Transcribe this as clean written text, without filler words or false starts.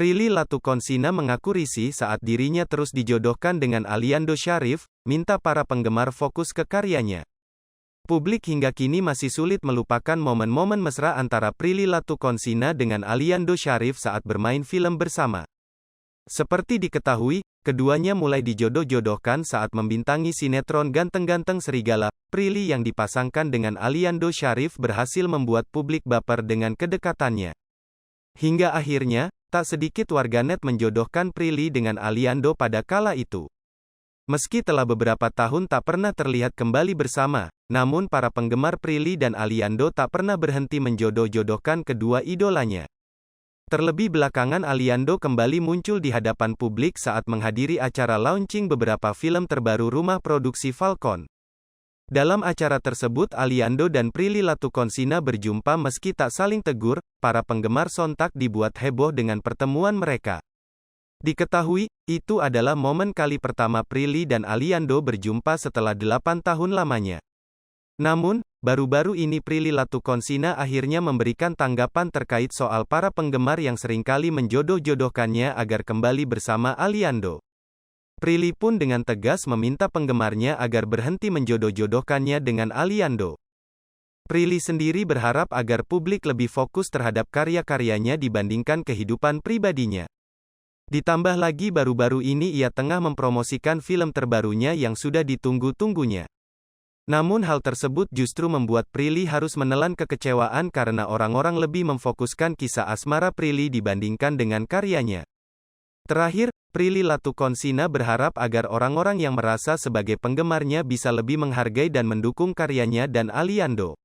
Prilly Latuconsina mengaku risih saat dirinya terus dijodohkan dengan Aliando Syarif, minta para penggemar fokus ke karyanya. Publik hingga kini masih sulit melupakan momen-momen mesra antara Prilly Latuconsina dengan Aliando Syarif saat bermain film bersama. Seperti diketahui, keduanya mulai dijodoh-jodohkan saat membintangi sinetron Ganteng-Ganteng Serigala. Prilly yang dipasangkan dengan Aliando Syarif berhasil membuat publik baper dengan kedekatannya. Hingga akhirnya, tak sedikit warganet menjodohkan Prilly dengan Aliando pada kala itu. Meski telah beberapa tahun tak pernah terlihat kembali bersama, namun para penggemar Prilly dan Aliando tak pernah berhenti menjodoh-jodohkan kedua idolanya. Terlebih belakangan Aliando kembali muncul di hadapan publik saat menghadiri acara launching beberapa film terbaru rumah produksi Falcon. Dalam acara tersebut Aliando dan Prilly Latuconsina berjumpa meski tak saling tegur, para penggemar sontak dibuat heboh dengan pertemuan mereka. Diketahui, itu adalah momen kali pertama Prilly dan Aliando berjumpa setelah 8 tahun lamanya. Namun, baru-baru ini Prilly Latuconsina akhirnya memberikan tanggapan terkait soal para penggemar yang seringkali menjodoh-jodohkannya agar kembali bersama Aliando. Prilly pun dengan tegas meminta penggemarnya agar berhenti menjodoh-jodohkannya dengan Aliando. Prilly sendiri berharap agar publik lebih fokus terhadap karya-karyanya dibandingkan kehidupan pribadinya. Ditambah lagi baru-baru ini ia tengah mempromosikan film terbarunya yang sudah ditunggu-tunggunya. Namun hal tersebut justru membuat Prilly harus menelan kekecewaan karena orang-orang lebih memfokuskan kisah asmara Prilly dibandingkan dengan karyanya. Terakhir, Prilly Latuconsina berharap agar orang-orang yang merasa sebagai penggemarnya bisa lebih menghargai dan mendukung karyanya dan Aliando.